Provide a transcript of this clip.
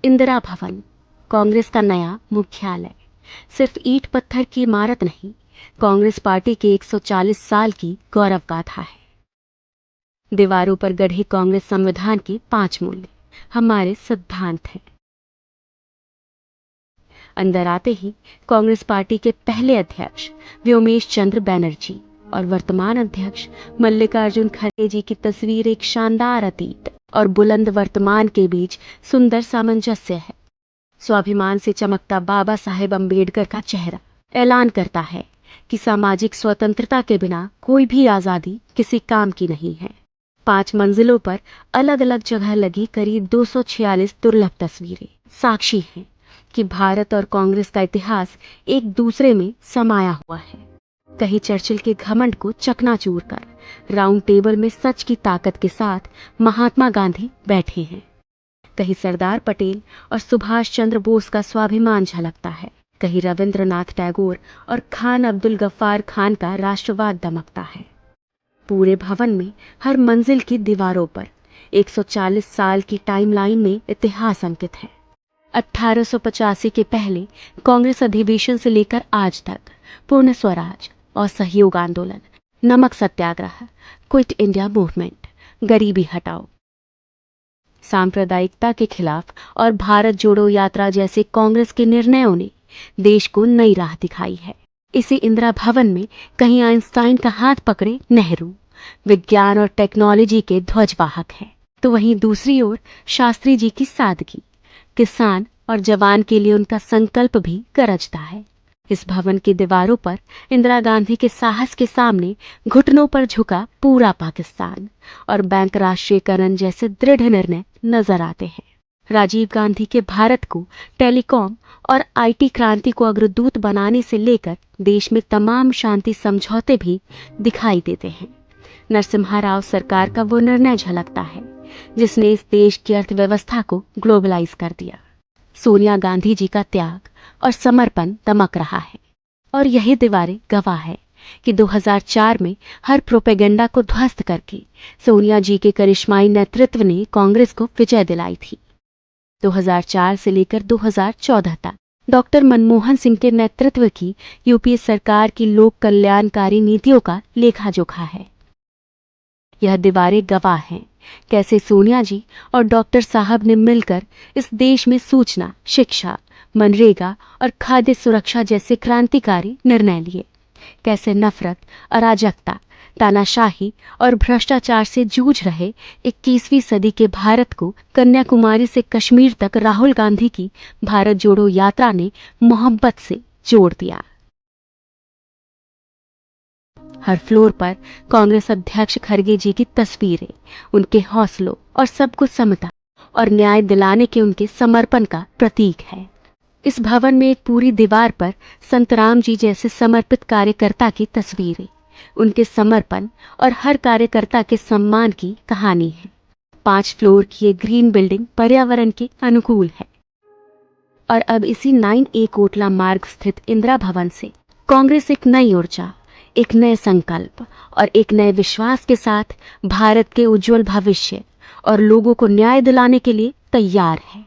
इंदिरा भवन, कांग्रेस का नया मुख्यालय, सिर्फ ईंट पत्थर की इमारत नहीं, कांग्रेस पार्टी के 140 साल की गौरव गाथा है। दीवारों पर गढ़े कांग्रेस संविधान के 5 मूल्य हमारे सिद्धांत हैं। अंदर आते ही कांग्रेस पार्टी के पहले अध्यक्ष व्योमेश चंद्र बैनर्जी और वर्तमान अध्यक्ष मल्लिकार्जुन खड़गे जी की तस्वीर एक शानदार अतीत और बुलंद वर्तमान के बीच सुंदर सामंजस्य है। स्वाभिमान से चमकता बाबा साहेब अम्बेडकर का चेहरा ऐलान करता है कि सामाजिक स्वतंत्रता के बिना कोई भी आजादी किसी काम की नहीं है। 5 मंजिलों पर अलग अलग जगह लगी करीब 246 दुर्लभ तस्वीरें साक्षी हैं कि भारत और कांग्रेस का इतिहास एक दूसरे में समाया हुआ है। कहीं चर्चिल के घमंड को चकनाचूर कर राउंड टेबल में सच की ताकत के साथ महात्मा गांधी बैठे हैं, कहीं सरदार पटेल और सुभाष चंद्र बोस का स्वाभिमान झलकता है, कहीं रविंद्रनाथ टैगोर और खान अब्दुल गफ्फार खान का राष्ट्रवाद दमकता है। पूरे भवन में हर मंजिल की दीवारों पर 140 साल की टाइमलाइन में इतिहास अंकित है। 1885 के पहले कांग्रेस अधिवेशन से लेकर आज तक पूर्ण स्वराज और सहयोग आंदोलन, नमक सत्याग्रह, क्विट इंडिया मूवमेंट, गरीबी हटाओ, सांप्रदायिकता के खिलाफ और भारत जोड़ो यात्रा जैसे कांग्रेस के निर्णयों ने देश को नई राह दिखाई है। इसी इंदिरा भवन में कहीं आइंस्टाइन का हाथ पकड़े नेहरू विज्ञान और टेक्नोलॉजी के ध्वजवाहक हैं, तो वहीं दूसरी ओर शास्त्री जी की सादगी, किसान और जवान के लिए उनका संकल्प भी गरजता है। इस भवन की दीवारों पर इंदिरा गांधी के साहस के सामने घुटनों पर झुका पूरा पाकिस्तान और बैंक राष्ट्रीयकरण जैसे दृढ़ निर्णय नजर आते हैं। राजीव गांधी के भारत को टेलीकॉम और आईटी क्रांति को अग्रदूत बनाने से लेकर देश में तमाम शांति समझौते भी दिखाई देते हैं। नरसिम्हा राव सरकार का वो निर्णय झलकता है जिसने इस देश की अर्थव्यवस्था को ग्लोबलाइज कर दिया। सोनिया गांधी जी का त्याग और समर्पण दमक रहा है और यही दीवारें गवाह है कि 2004 में हर प्रोपेगेंडा को ध्वस्त करके सोनिया जी के करिश्माई नेतृत्व ने कांग्रेस को विजय दिलाई थी। 2004 से लेकर 2014 तक डॉक्टर मनमोहन सिंह के नेतृत्व की यूपीए सरकार की लोक कल्याणकारी नीतियों का लेखा जोखा है। यह दीवारें गवाह हैं कैसे सोनिया जी और डॉक्टर साहब ने मिलकर इस देश में सूचना, शिक्षा, मनरेगा और खाद्य सुरक्षा जैसे क्रांतिकारी निर्णय लिए, कैसे नफरत, अराजकता, तानाशाही और भ्रष्टाचार से जूझ रहे 21वीं सदी के भारत को कन्याकुमारी से कश्मीर तक राहुल गांधी की भारत जोड़ो यात्रा ने मोहब्बत से जोड़ दिया। हर फ्लोर पर कांग्रेस अध्यक्ष खड़गे जी की तस्वीरें उनके हौसलों और सबको समता और न्याय दिलाने के उनके समर्पण का प्रतीक है। इस भवन में एक पूरी दीवार पर संत राम जी जैसे समर्पित कार्यकर्ता की तस्वीरें, उनके समर्पण और हर कार्यकर्ता के सम्मान की कहानी है। 5 फ्लोर की ये ग्रीन बिल्डिंग पर्यावरण के अनुकूल है और अब इसी 9A कोटला मार्ग स्थित इंदिरा भवन से कांग्रेस एक नई ऊर्जा, एक नए संकल्प और एक नए विश्वास के साथ भारत के उज्जवल भविष्य और लोगों को न्याय दिलाने के लिए तैयार है।